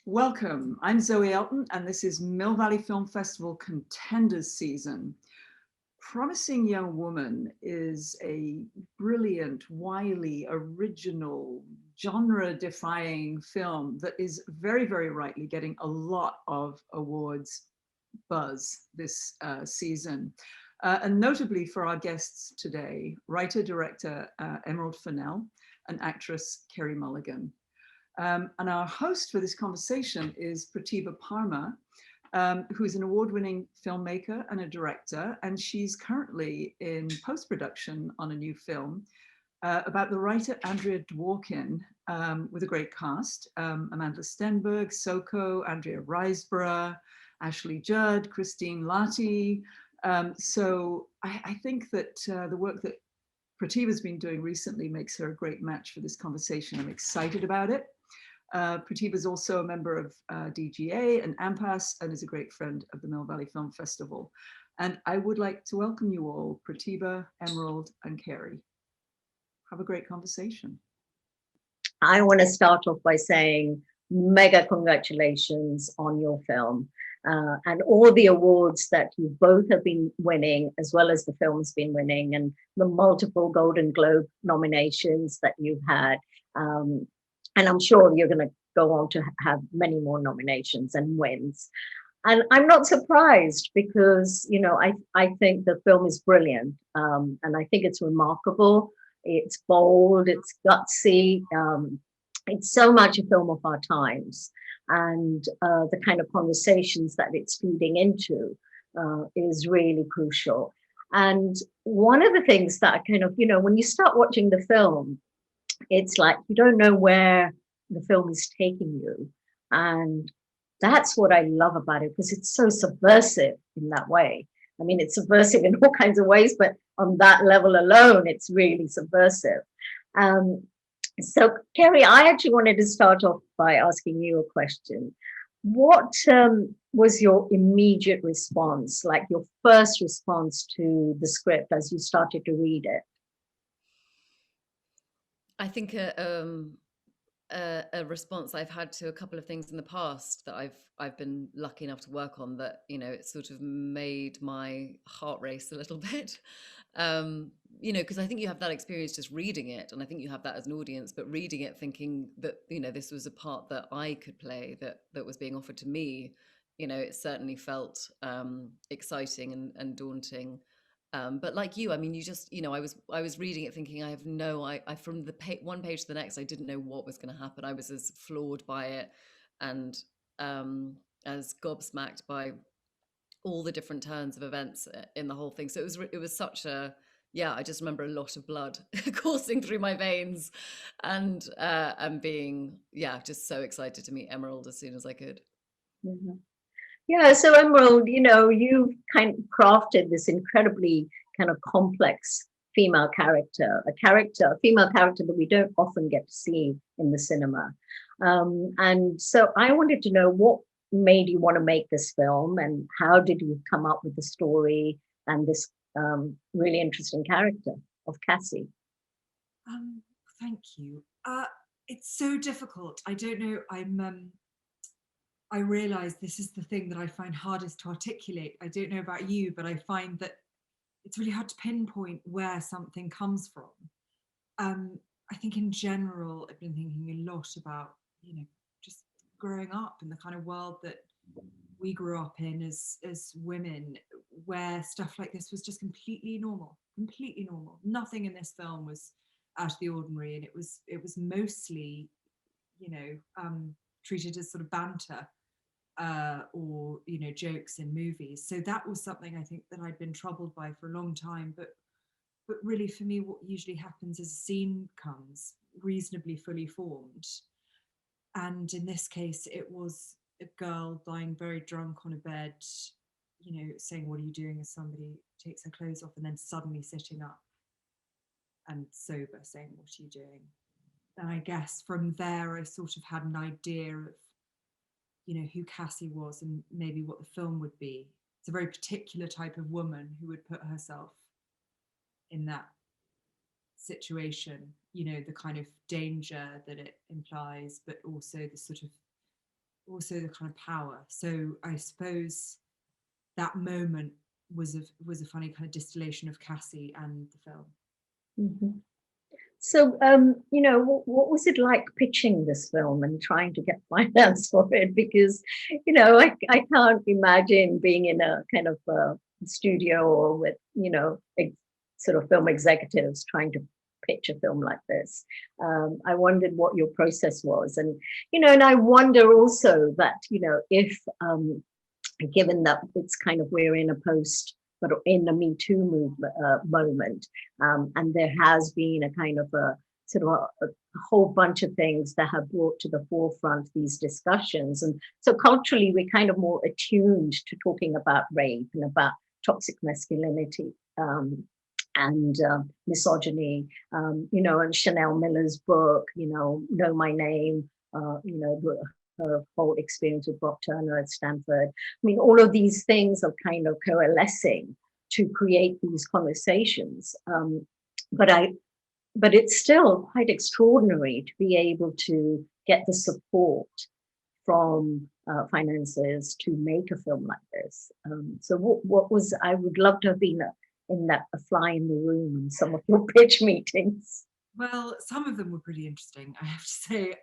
Welcome, I'm Zoe Elton, and this is Mill Valley Film Festival Contenders Season. Promising Young Woman is a brilliant, wily, original, genre-defying film that is very, very rightly getting a lot of awards buzz this season. And notably for our guests today, writer-director Emerald Fennell and actress Carey Mulligan. And our host for this conversation is Pratibha Parmar, who is an award-winning filmmaker and a director, and she's currently in post-production on a new film about the writer Andrea Dworkin, with a great cast: Amanda Stenberg, Soko, Andrea Riseborough, Ashley Judd, Christine Lati. So I think that the work that Pratibha's been doing recently makes her a great match for this conversation. I'm excited about it. Pratibha is also a member of DGA and AMPAS and is a great friend of the Mill Valley Film Festival. And I would like to welcome you all, Pratibha, Emerald, and Carey. Have a great conversation. I want to start off by saying mega congratulations on your film and all the awards that you both have been winning, as well as the film's been winning, and the multiple Golden Globe nominations that you've had. And I'm sure you're going to go on to have many more nominations and wins. And I'm not surprised because, you know, I think the film is brilliant. And I think it's remarkable. It's bold, it's gutsy. It's so much a film of our times. And the kind of conversations that it's feeding into is really crucial. And one of the things that kind of, you know, when you start watching the film, it's like you don't know where the film is taking you. And that's what I love about it, because it's so subversive in that way. I mean, it's subversive in all kinds of ways, but on that level alone, it's really subversive. So, Carey, I actually wanted to start off by asking you a question. What was your immediate response, like your first response to the script as you started to read it? I think a response I've had to a couple of things in the past that I've been lucky enough to work on, that, you know, it sort of made my heart race a little bit. You know, because I think you have that experience just reading it, and I think you have that as an audience, but reading it thinking that, you know, this was a part that I could play, that was being offered to me. You know, it certainly felt exciting and daunting. But like you, I mean, you just, you know, I was reading it thinking, I have no, I from the one page to the next, I didn't know what was going to happen. I was as floored by it, and as gobsmacked by all the different turns of events in the whole thing. So it was such a, yeah, I just remember a lot of blood coursing through my veins, and being, yeah, just so excited to meet Emerald as soon as I could. Mm-hmm. Yeah, so Emerald, you know, you've kind of crafted this incredibly kind of complex female character, a female character that we don't often get to see in the cinema. And so I wanted to know what made you want to make this film, and how did you come up with the story and this really interesting character of Cassie? Thank you. It's so difficult. I don't know. I realize this is the thing that I find hardest to articulate. I don't know about you, but I find that it's really hard to pinpoint where something comes from. I think in general, I've been thinking a lot about, you know, just growing up in the kind of world that we grew up in as women, where stuff like this was just completely normal. Nothing in this film was out of the ordinary, and it was mostly, you know, treated as sort of banter or, you know, jokes in movies. So that was something I think that I'd been troubled by for a long time. But really, for me, what usually happens is a scene comes reasonably fully formed, and in this case, it was a girl lying very drunk on a bed, you know, saying, "What are you doing?" as somebody takes her clothes off, and then suddenly sitting up and sober, saying, "What are you doing?" And I guess from there, I sort of had an idea of, you know, who Cassie was and maybe what the film would be. It's a very particular type of woman who would put herself in that situation, you know, the kind of danger that it implies, but also the sort of also the kind of power. So I suppose that moment was a funny kind of distillation of Cassie and the film. Mhm. So, what was it like pitching this film and trying to get finance for it? Because, I can't imagine being in a kind of studio or with, sort of film executives trying to pitch a film like this. I wondered what your process was. And I wonder also that, if given that it's kind of we're in a post, but in the Me Too movement moment, and there has been a kind of a sort of a whole bunch of things that have brought to the forefront these discussions, and so culturally we're kind of more attuned to talking about rape and about toxic masculinity. And misogyny, and Chanel Miller's book, Know My Name, her whole experience with Bob Turner at Stanford. I mean, all of these things are kind of coalescing to create these conversations. But it's still quite extraordinary to be able to get the support from financiers to make a film like this. So what was, I would love to have been a fly in the room in some of your pitch meetings. Well, some of them were pretty interesting, I have to say.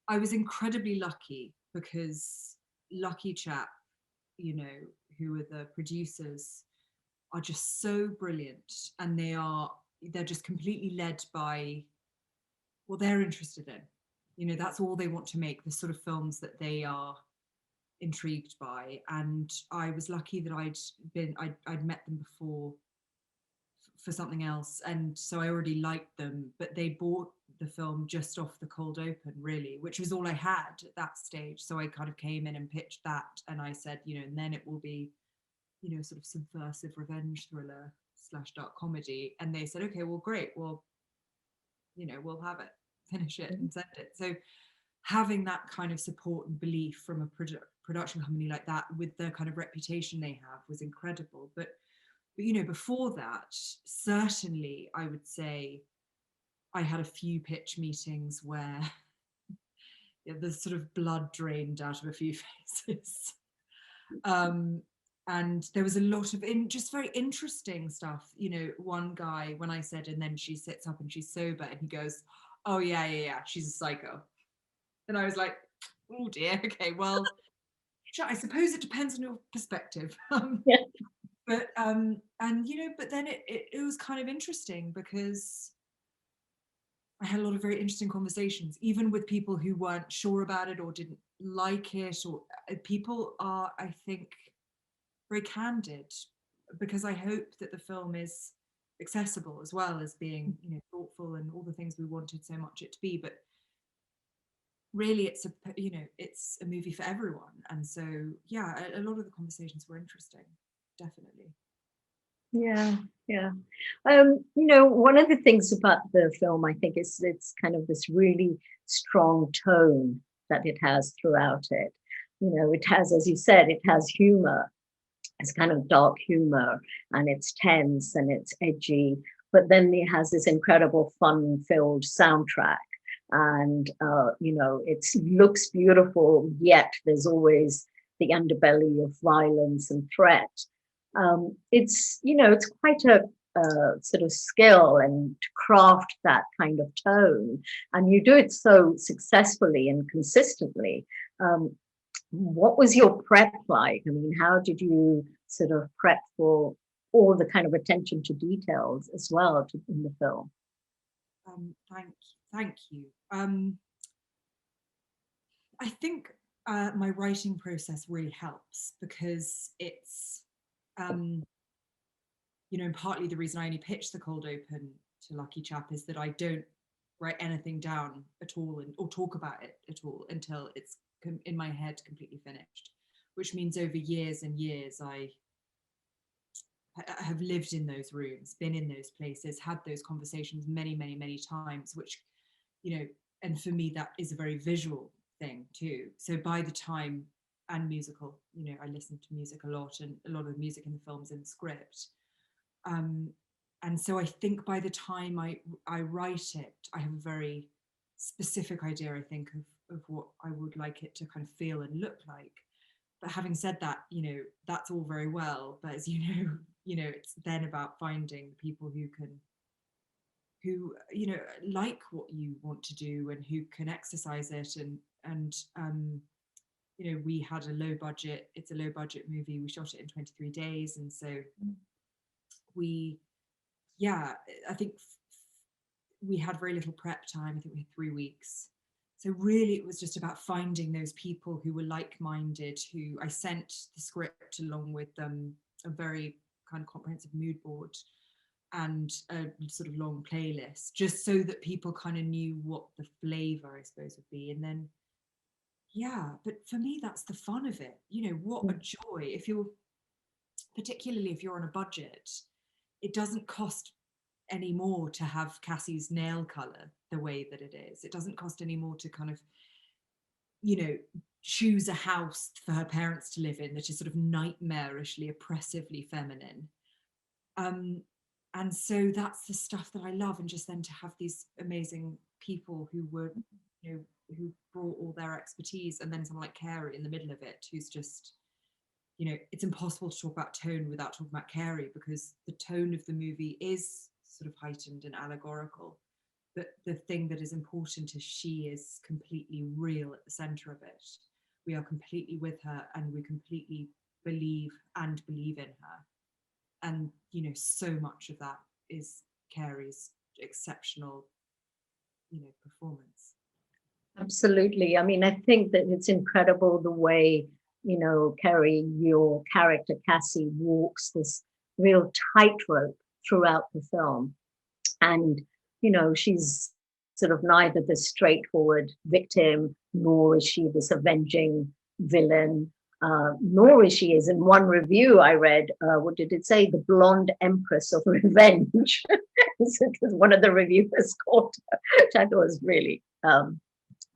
I was incredibly lucky because Lucky Chap, who are the producers, are just so brilliant, and they're just completely led by what they're interested in. That's all they want to make, the sort of films that they are intrigued by. And I was lucky that I'd met them before for something else, and so I already liked them, but they bought the film just off the cold open, really, which was all I had at that stage. So I kind of came in and pitched that, and I said, and then it will be, sort of subversive revenge thriller / dark comedy. And they said, okay, well, great, well, we'll have it, finish it and send it. So having that kind of support and belief from a production company like that, with the kind of reputation they have, was incredible. But before that, certainly I would say I had a few pitch meetings where there's sort of blood drained out of a few faces. And there was a lot of just very interesting stuff. One guy, when I said, and then she sits up and she's sober, and he goes, oh yeah, she's a psycho. And I was like, oh dear, okay, well, I suppose it depends on your perspective. Yeah. But but then it was kind of interesting because I had a lot of very interesting conversations, even with people who weren't sure about it or didn't like it, or people are, I think, very candid, because I hope that the film is accessible as well as being, thoughtful and all the things we wanted so much it to be. But really, it's a movie for everyone. And so, yeah, a lot of the conversations were interesting, definitely. Yeah. One of the things about the film, I think, is it's kind of this really strong tone that it has throughout it. It has, as you said, it has humor. It's kind of dark humor, and it's tense and it's edgy, but then it has this incredible fun-filled soundtrack. And it looks beautiful, yet there's always the underbelly of violence and threat. It's quite a sort of skill and to craft that kind of tone, and you do it so successfully and consistently. What was your prep like? I mean, how did you sort of prep for all the kind of attention to details as well in the film? Thank you. I think my writing process really helps, because it's and partly the reason I only pitched the cold open to Lucky Chap is that I don't write anything down at all or talk about it at all until it's in my head completely finished, which means over years and years I have lived in those rooms, been in those places, had those conversations many, many, many times, which, and for me, that is a very visual thing too. So by the time, and musical, I listen to music a lot, and a lot of the music in the film's in the script. And so I think by the time I write it, I have a very specific idea, I think, of what I would like it to kind of feel and look like. But having said that, you know, that's all very well, but as you know, it's then about finding people who you know, like what you want to do and who can exercise it. And you know, we had a low budget, it's a low budget movie, we shot it in 23 days, and so I think we had very little prep time. I think we had 3 weeks. So really it was just about finding those people who were like-minded, who I sent the script along with a very kind of comprehensive mood board and a sort of long playlist, just so that people kind of knew what the flavor, I suppose, would be. And then, but for me, that's the fun of it. You know, what a joy. Particularly if you're on a budget, it doesn't cost any more to have Cassie's nail color the way that it is. It doesn't cost any more to kind of, you know, choose a house for her parents to live in that is sort of nightmarishly, oppressively feminine. And so that's the stuff that I love. And just then to have these amazing people who were, you know, who brought all their expertise, and then someone like Carey in the middle of it, who's just, you know, it's impossible to talk about tone without talking about Carey, because the tone of the movie is sort of heightened and allegorical. But the thing that is important is she is completely real at the center of it. We are completely with her, and we completely believe in her. And, you know, so much of that is Carey's exceptional, you know, performance. Absolutely. I mean, I think that it's incredible the way, you know, Carey, your character Cassie, walks this real tightrope throughout the film. And, you know, she's sort of neither the straightforward victim, nor is she this avenging villain, nor is she, as in one review I read, what did it say? The blonde empress of revenge. It was one of the reviewers called her, which I thought was really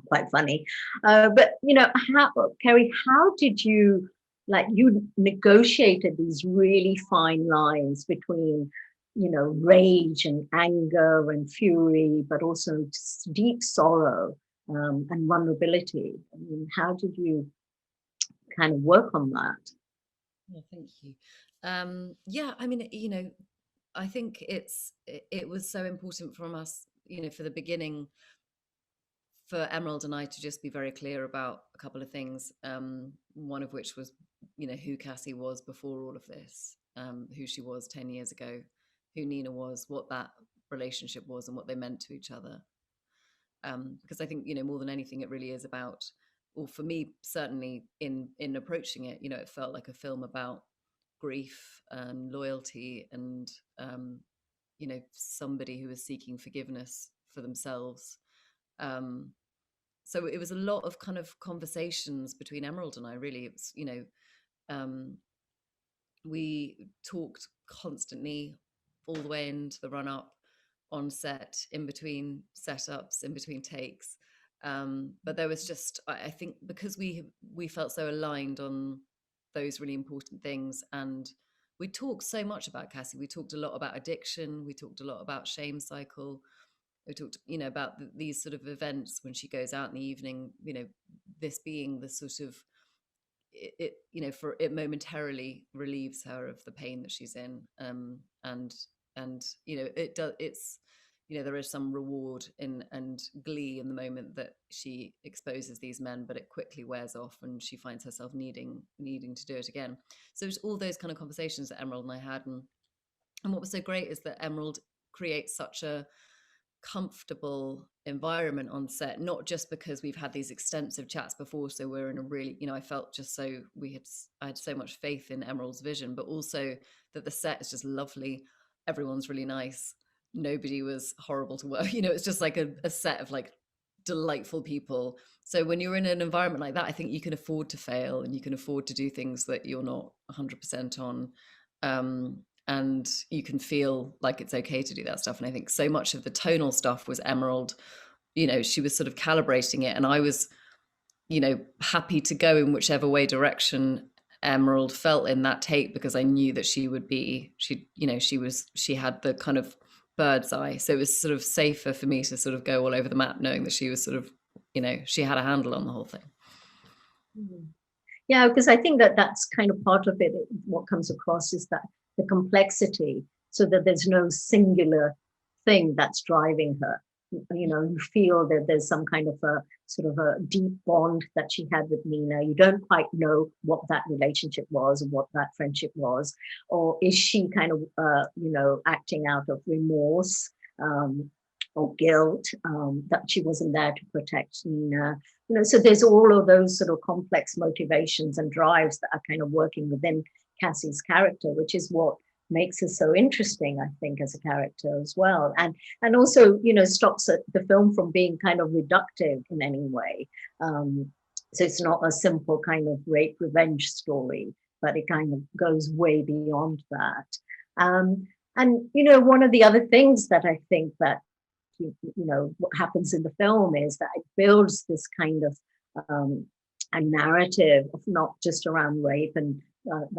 quite funny. But, you know, Carey, how did you, like, you negotiated these really fine lines between, you know, rage and anger and fury, but also deep sorrow and vulnerability. I mean, how did you kind of work on that? Yeah, thank you. I mean, you know, I think it was so important from us, you know, for the beginning, for Emerald and I to just be very clear about a couple of things. One of which was, you know, who Cassie was before all of this, who she was 10 years ago, who Nina was, what that relationship was, and what they meant to each other. Because I think, you know, more than anything, it really is about, or for me, certainly in approaching it, you know, it felt like a film about grief and loyalty and, you know, somebody who is seeking forgiveness for themselves. So it was a lot of kind of conversations between Emerald and I, really. It was, you know, we talked constantly all the way into the run up, on set, in between setups, in between takes. But there was just, I think, because we felt so aligned on those really important things, and we talked so much about Cassie. We talked a lot about addiction. We talked a lot about shame cycle. We talked, you know, about these sort of events when she goes out in the evening, you know, this being the sort of, it you know, for it momentarily relieves her of the pain that she's in. And you know, it's, you know, there is some reward and glee in the moment that she exposes these men, but it quickly wears off and she finds herself needing to do it again. So it's all those kind of conversations that Emerald and I had. And what was so great is that Emerald creates such a comfortable environment on set, not just because we've had these extensive chats before, so we're in a really, you know, I felt just so I had so much faith in Emerald's vision, but also that the set is just lovely. Everyone's really nice. Nobody was horrible to work. You know, it's just like a set of like delightful people. So when you're in an environment like that, I think you can afford to fail and you can afford to do things that you're not 100% on. And you can feel like it's okay to do that stuff. And I think so much of the tonal stuff was Emerald, you know, she was sort of calibrating it. And I was, you know, happy to go in whichever way direction Emerald felt in that take, because I knew that she would be, you know, she had the kind of bird's eye. So it was sort of safer for me to sort of go all over the map, knowing that she was sort of you know, she had a handle on the whole thing. Yeah, because I think that that's kind of part of it. What comes across is that the complexity, so that there's no singular thing that's driving her. You know, you feel that there's some kind of a sort of a deep bond that she had with Nina. You don't quite know what that relationship was and what that friendship was, or is she kind of, you know, acting out of remorse or guilt that she wasn't there to protect Nina? You know, so there's all of those sort of complex motivations and drives that are kind of working within Cassie's character, which is what makes her so interesting, I think, as a character as well, and also, you know, stops the film from being kind of reductive in any way. So it's not a simple kind of rape revenge story, but it kind of goes way beyond that. And you know, one of the other things that I think that you know what happens in the film is that it builds this kind of a narrative of not just around rape and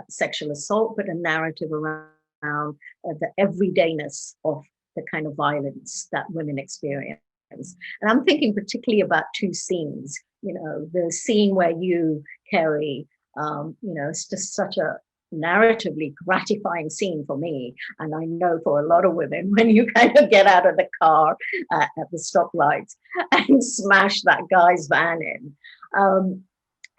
sexual assault, but a narrative around the everydayness of the kind of violence that women experience. And I'm thinking particularly about two scenes. You know, the scene where you, Carey, you know, it's just such a narratively gratifying scene for me, and I know for a lot of women, when you kind of get out of the car at the stoplights and smash that guy's van in.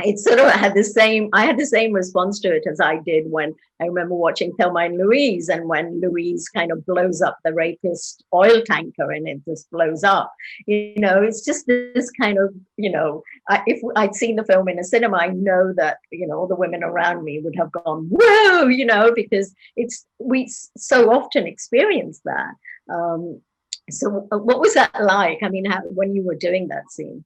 It sort of had the same, I had the same response to it as I did when I remember watching Thelma and Louise, and when Louise kind of blows up the rapist oil tanker and it just blows up. You know, it's just this kind of, you know, if I'd seen the film in a cinema, I know that, you know, all the women around me would have gone, whoa, you know, because we so often experience that. So what was that like? I mean, when you were doing that scene?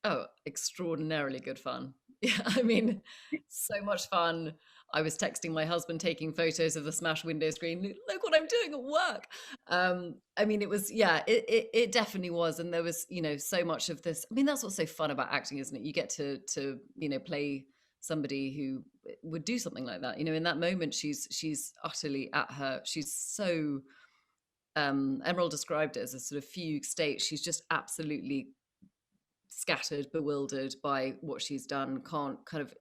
Oh, extraordinarily good fun. Yeah, I mean, so much fun. I was texting my husband, taking photos of the smashed window screen. Look what I'm doing at work. I mean, it was, yeah, it definitely was. And there was, you know, so much of this. I mean, that's what's so fun about acting, isn't it? You get to, you know, play somebody who would do something like that. You know, in that moment, she's utterly at her. She's so, Emerald described it as a sort of fugue state. She's just absolutely scattered, bewildered by what she's done,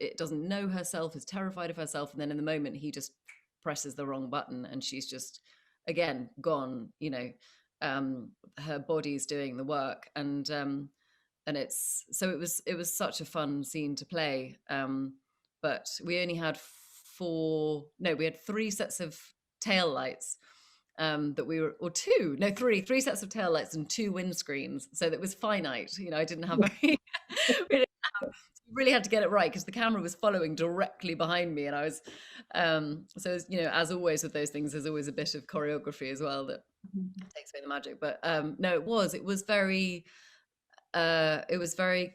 it doesn't know herself, is terrified of herself, and then in the moment he just presses the wrong button and she's just again gone, you know. Her body's doing the work, and it's so it was such a fun scene to play, but we only had we had 3 sets of tail lights that we were, or three sets of tail lights and 2 windscreens, so that was finite. You know, I didn't have very we really had to get it right because the camera was following directly behind me, and I was so you know, as always with those things, there's always a bit of choreography as well that takes away the magic. But no, it was very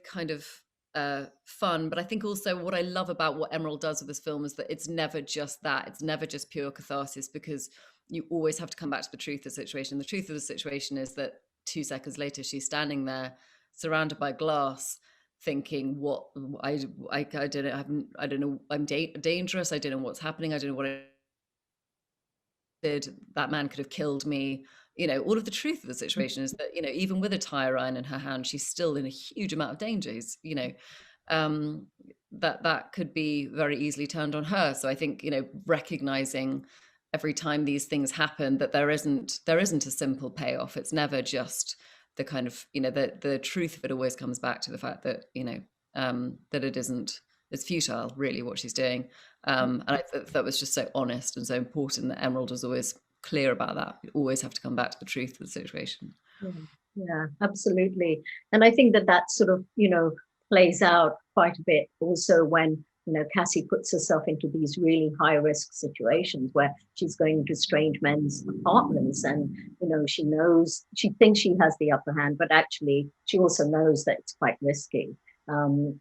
kind of fun. But I think also what I love about what Emerald does with this film is that it's never just that. It's never just pure catharsis, because you always have to come back to the truth of the situation. The truth of the situation is that 2 seconds later, she's standing there surrounded by glass, thinking, "What? I don't know. I don't know. I'm dangerous. I don't know what's happening. I don't know what I did. That man could have killed me." You know, all of the truth of the situation is that, you know, even with a tire iron in her hand, she's still in a huge amount of danger. You know, that could be very easily turned on her. So I think, you know, recognizing every time these things happen that there isn't a simple payoff. It's never just the kind of, you know, the truth of it always comes back to the fact that, you know, that it's futile really what she's doing. And I thought that was just so honest and so important that Emerald was always clear about that. You always have to come back to the truth of the situation. Yeah, absolutely. And I think that sort of, you know, plays out quite a bit also when, you know, Cassie puts herself into these really high risk situations where she's going into strange men's apartments, and, you know, she thinks she has the upper hand, but actually she also knows that it's quite risky. And,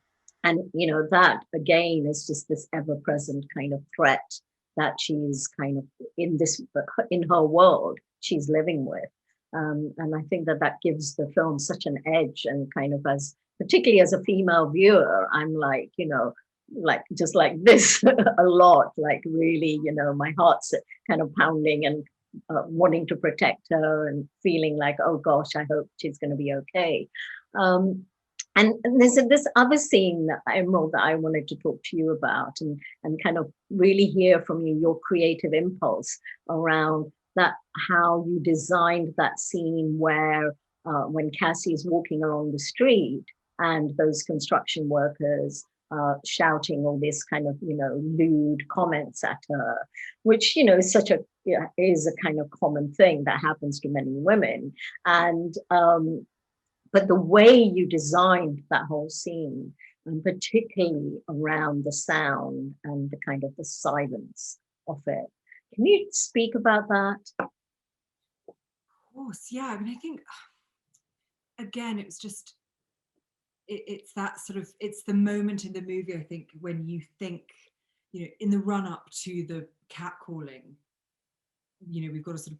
you know, that again is just this ever present kind of threat that she's kind of in her world she's living with. And I think that gives the film such an edge, and kind of particularly as a female viewer, I'm like, you know, like just like this a lot, like really, you know, my heart's kind of pounding and wanting to protect her and feeling like, oh gosh, I hope she's going to be okay. And there's this other scene, Emerald, that I wanted to talk to you about and kind of really hear from you, your creative impulse around that, how you designed that scene where when Cassie is walking along the street and those construction workers shouting all this kind of, lewd comments at her, which, is such a, is a kind of common thing that happens to many women. And but the way you designed that whole scene, and particularly around the sound and the kind of the silence of it. Can you speak about that? Of course, yeah. I mean, I think, again, it was just, it's that sort of, it's the moment in the movie, I think, when you think, in the run up to the catcalling, we've got to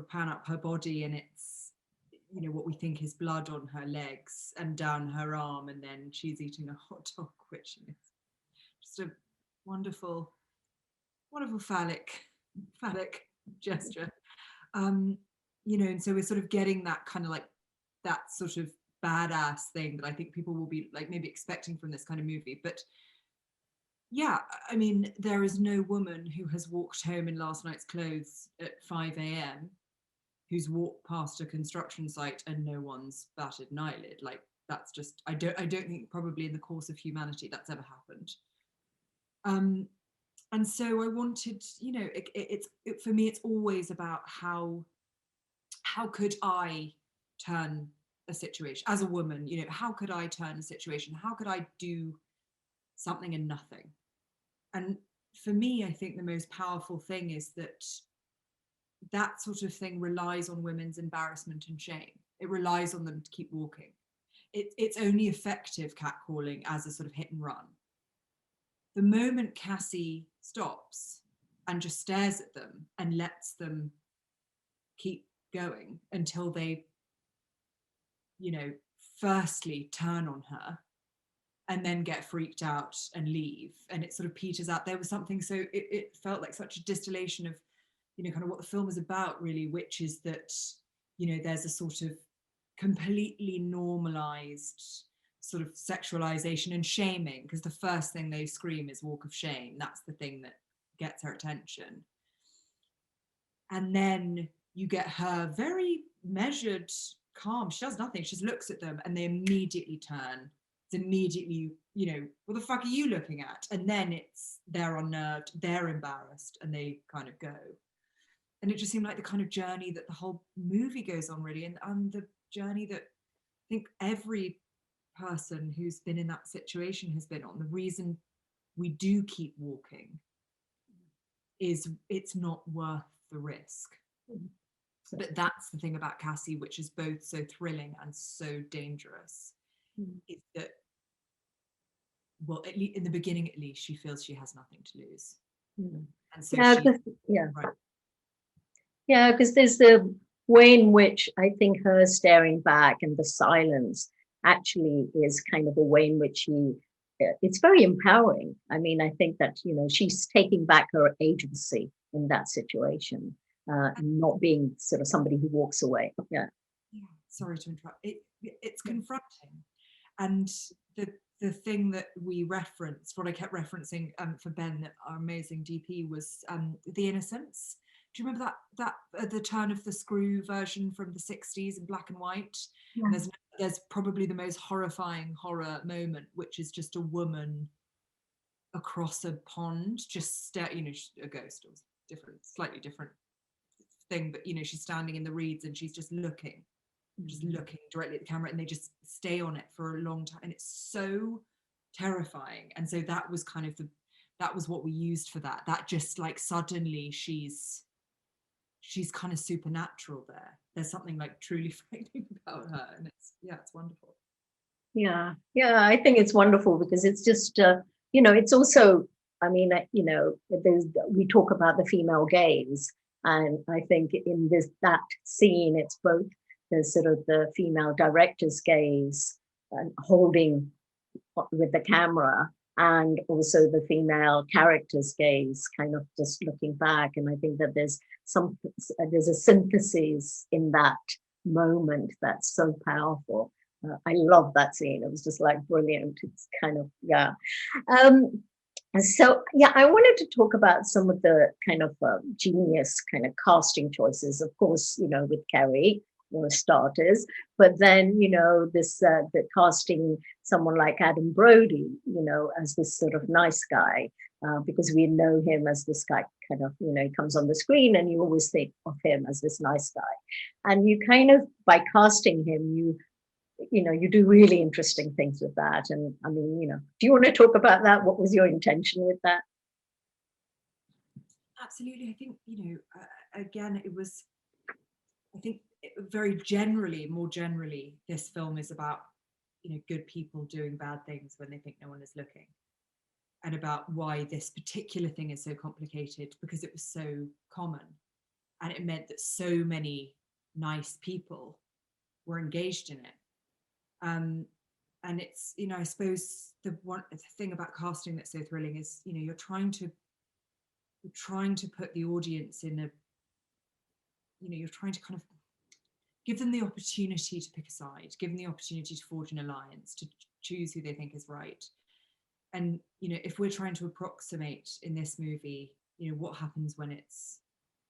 pan up her body, and it's, what we think is blood on her legs and down her arm, and then she's eating a hot dog, which is just a wonderful phallic gesture. And so we're sort of getting that kind of like that sort of badass thing that I think people will be like maybe expecting from this kind of movie. But yeah, I mean, there is no woman who has walked home in last night's clothes at 5 a.m. who's walked past a construction site and no one's batted an eyelid. Like, that's just, I don't think probably in the course of humanity that's ever happened. And so I wanted, for me, it's always about how could I turn a situation as a woman, how could I turn a situation? How could I do something and nothing? And for me, I think the most powerful thing is that sort of thing relies on women's embarrassment and shame. It relies on them to keep walking. It's only effective catcalling as a sort of hit and run. The moment Cassie stops and just stares at them and lets them keep going until they, firstly turn on her and then get freaked out and leave, and it sort of peters out. There was something, so it felt like such a distillation of, kind of what the film is about, really, which is that, there's a sort of completely normalized sort of sexualization and shaming, because the first thing they scream is walk of shame. That's the thing that gets her attention. And then you get her very measured, calm. She does nothing. She just looks at them and they immediately turn. It's immediately, what the fuck are you looking at? And then they're unnerved, they're embarrassed, and they kind of go. And it just seemed like the kind of journey that the whole movie goes on, really, and the journey that I think every person who's been in that situation has been on. The reason we do keep walking is it's not worth the risk. But that's the thing about Cassie, which is both so thrilling and so dangerous, is that, well, at least in the beginning, at least, she feels she has nothing to lose. And so yeah, because there's the way in which I think her staring back and the silence actually is kind of a way in which it's very empowering. I mean, I think that, she's taking back her agency in that situation, not being sort of somebody who walks away. Yeah. Sorry to interrupt. It's confronting. And the thing that we referenced, what I kept referencing for Ben, our amazing DP, was The Innocents. Do you remember that the Turn of the Screw version from the 60s in black and white? Yeah. And there's probably the most horrifying horror moment, which is just a woman across a pond, just a ghost, or slightly different thing, but she's standing in the reeds and she's just looking directly at the camera, and they just stay on it for a long time, and it's so terrifying. And so that was kind of that was what we used for that just like suddenly she's kind of supernatural there. There's something like truly frightening about her, and it's wonderful. Yeah, I think it's wonderful because it's just it's also, I mean, we talk about the female gaze, and I think in that scene it's both the sort of the female director's gaze and holding with the camera, and also the female character's gaze kind of just looking back. And I think that there's a synthesis in that moment that's so powerful. I love that scene. It was just like brilliant. It's kind of, yeah. Um, and so, yeah, I wanted to talk about some of the kind of genius kind of casting choices. Of course, with Carey, starters, but then, this the casting someone like Adam Brody, as this sort of nice guy, because we know him as this guy kind of, he comes on the screen and you always think of him as this nice guy. And you kind of, by casting him, you do really interesting things with that. And I mean, do you want to talk about that? What was your intention with that? Absolutely. I think, again, it was, I think very generally, more generally, this film is about, good people doing bad things when they think no one is looking. And about why this particular thing is so complicated, because it was so common. And it meant that so many nice people were engaged in it. And it's, I suppose the thing about casting that's so thrilling is, you're trying to put the audience in a, you're trying to kind of give them the opportunity to pick a side, give them the opportunity to forge an alliance, to choose who they think is right. And, if we're trying to approximate in this movie, what happens when it's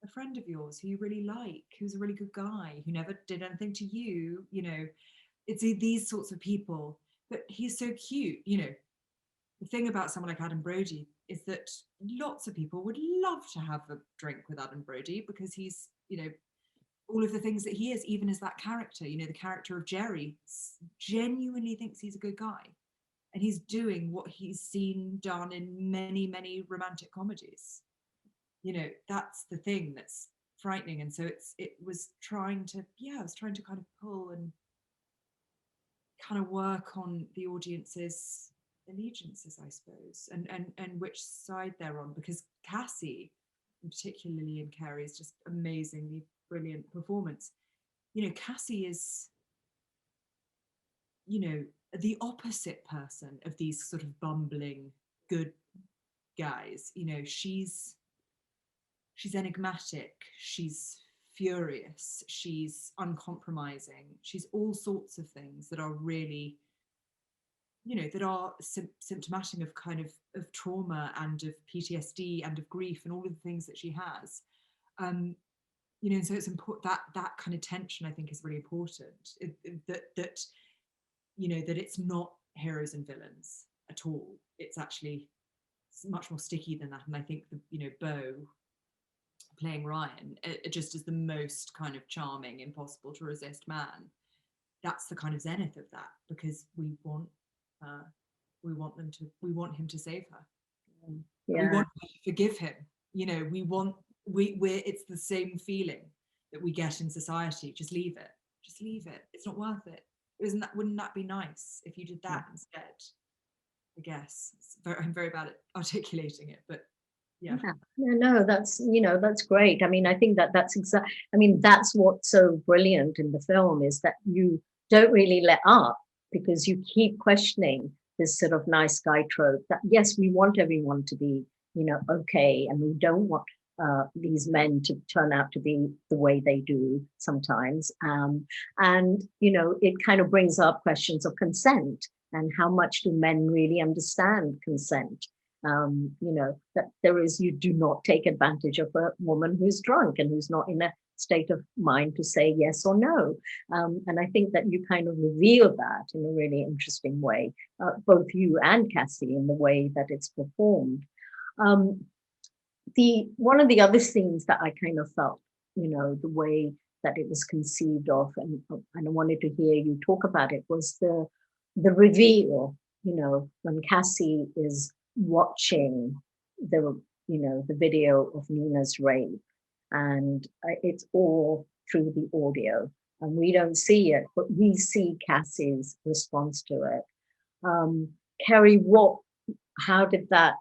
a friend of yours who you really like, who's a really good guy, who never did anything to you, it's these sorts of people, but he's so cute. The thing about someone like Adam Brody is that lots of people would love to have a drink with Adam Brody, because he's, all of the things that he is, even as that character, the character of Jerry genuinely thinks he's a good guy. And he's doing what he's seen done in many, many romantic comedies. That's the thing that's frightening. And so it was trying to kind of pull and kind of work on the audience's allegiances, I suppose, and which side they're on, because Cassie, and particularly in Carey's just amazingly brilliant performance, Cassie is, the opposite person of these sort of bumbling good guys. She's enigmatic, she's furious, she's uncompromising, she's all sorts of things that are really, that are symptomatic of kind of trauma and of PTSD and of grief and all of the things that she has. And so it's important that kind of tension, I think, is really important. That it's not heroes and villains at all. It's actually much more sticky than that. And I think Beau playing Ryan, just as the most kind of charming, impossible to resist man, that's the kind of zenith of that, because we want him to save her. Yeah. We want her to forgive him. It's the same feeling that we get in society. Just leave it. It's not worth it. Wouldn't that be nice if you did that instead? I guess I'm very bad at articulating it, but yeah. No, that's great. I mean, I think that's exactly. I mean, that's what's so brilliant in the film, is that you don't really let up, because you keep questioning this sort of nice guy trope. That yes, we want everyone to be, okay, and we don't want these men to turn out to be the way they do sometimes. And it kind of brings up questions of consent, and how much do men really understand consent? That you do not take advantage of a woman who's drunk and who's not in a state of mind to say yes or no. And I think that you kind of reveal that in a really interesting way, both you and Cassie, in the way that it's performed. One of the other things that I kind of felt, the way that it was conceived of, and I wanted to hear you talk about it, was the reveal, when Cassie is watching the video of Nina's rape, and it's all through the audio, and we don't see it, but we see Cassie's response to it. Carey, how did that,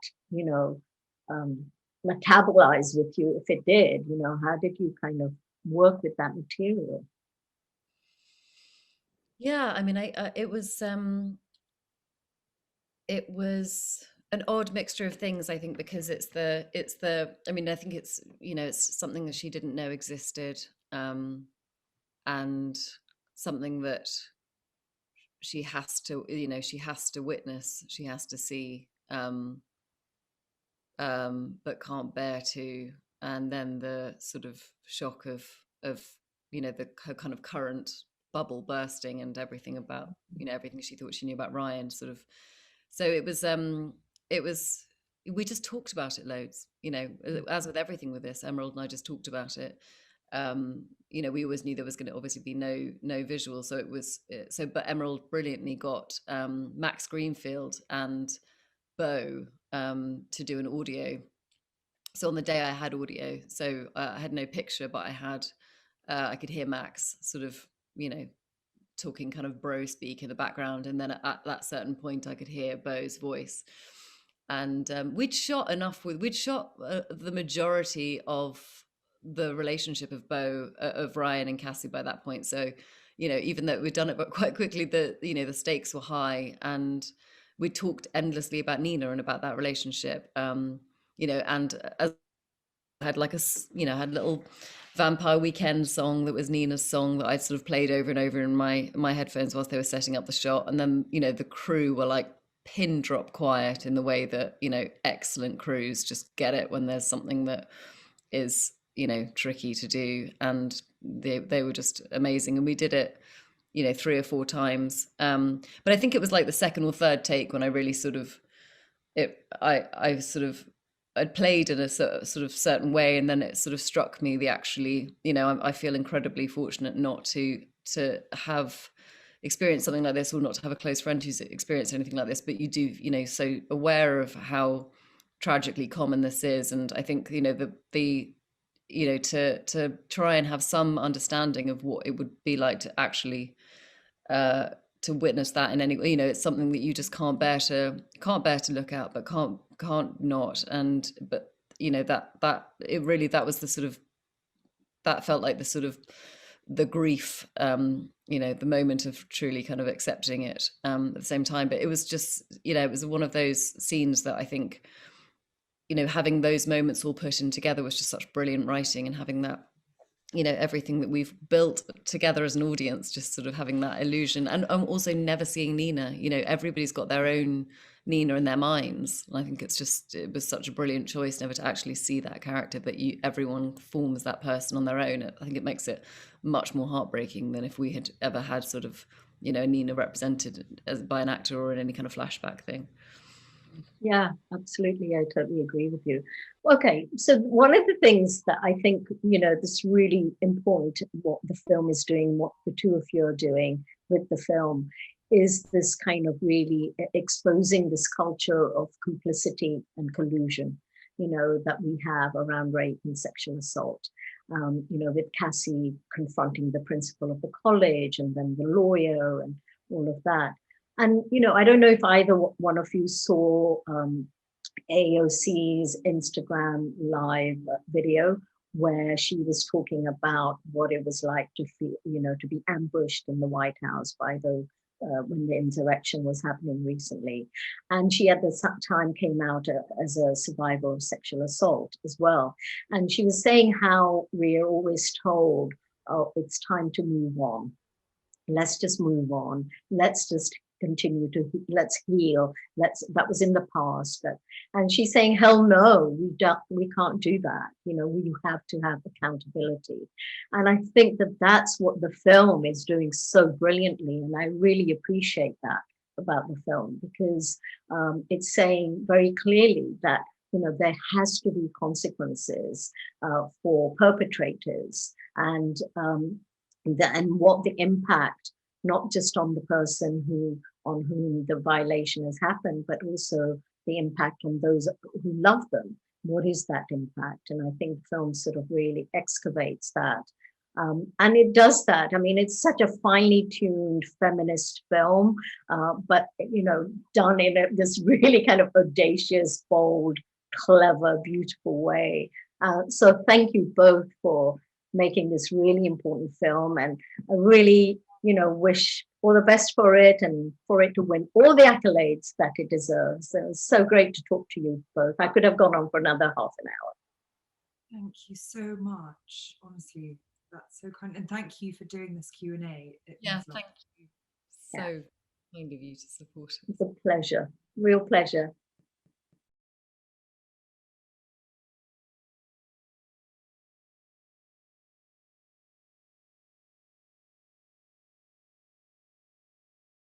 metabolize with you, if it did? How did you kind of work with that material? Yeah, I mean, it was an odd mixture of things, I think, because it's the I mean, I think it's it's something that she didn't know existed, and something that she has to, she has to witness, she has to see, but can't bear to. And then the sort of shock of her kind of current bubble bursting and everything about, everything she thought she knew about Ryan sort of. So it was, we just talked about it loads, as with everything with this. Emerald and I just talked about it. We always knew there was going to obviously be no visual, so it was but Emerald brilliantly got Max Greenfield and Bo to do an audio. So on the day I had audio, so I had no picture, but I could hear Max sort of, talking kind of bro speak in the background, and then at that certain point I could hear Bo's voice. And we'd shot the majority of the relationship of of Ryan and Cassie by that point. So, even though we'd done it but quite quickly, the stakes were high, and we talked endlessly about Nina and about that relationship. And as I had had a little Vampire Weekend song that was Nina's song that I sort of played over and over in my headphones whilst they were setting up the shot. And then, the crew were like pin drop quiet in the way that, excellent crews just get it when there's something that is, tricky to do. And they were just amazing. And we did it, 3 or 4 times. But I think it was like the second or third take when I really sort of, I'd played in a sort of certain way, and then it sort of struck me I feel incredibly fortunate not to have experienced something like this, or not to have a close friend who's experienced anything like this, but you do, so aware of how tragically common this is. And I think, to try and have some understanding of what it would be like to actually to witness that in any, it's something that you just can't bear to look at, but can't not. And but that was the sort of, that felt like the sort of the grief, the moment of truly kind of accepting it at the same time. But it was just, it was one of those scenes that I think, having those moments all put in together was just such brilliant writing, and having that, everything that we've built together as an audience, just sort of having that illusion. And I'm also never seeing Nina, everybody's got their own Nina in their minds. And I think it was such a brilliant choice never to actually see that character, that everyone forms that person on their own. I think it makes it much more heartbreaking than if we had ever had sort of, Nina represented by an actor or in any kind of flashback thing. Yeah, absolutely. I totally agree with you. Okay, so one of the things that I think, that's really important, what the film is doing, what the two of you are doing with the film, is this kind of really exposing this culture of complicity and collusion, that we have around rape and sexual assault. With Cassie confronting the principal of the college, and then the lawyer, and all of that. And, I don't know if either one of you saw AOC's Instagram live video, where she was talking about what it was like to feel, to be ambushed in the White House by when the insurrection was happening recently. And she at the time came out as a survivor of sexual assault as well. And she was saying how we are always told, oh, it's time to move on. Let's just move on. Let's just continue let's heal. That was in the past. And she's saying, hell no, we can't do that. We have to have accountability. And I think that's what the film is doing so brilliantly. And I really appreciate that about the film, because it's saying very clearly that, there has to be consequences for perpetrators, and what the impact, not just on the person on whom the violation has happened, but also the impact on those who love them. What is that impact? And I think film sort of really excavates that. And it does that. I mean, it's such a finely tuned feminist film, but, done in this really kind of audacious, bold, clever, beautiful way. So thank you both for making this really important film. And I really, wish all the best for it, and for it to win all the accolades that it deserves. So it's so great to talk to you both. I could have gone on for another half an hour. Thank you so much. Honestly, that's so kind. And thank you for doing this Q&A. Yeah, thank you. So Kind of you to support us. It's a pleasure, real pleasure.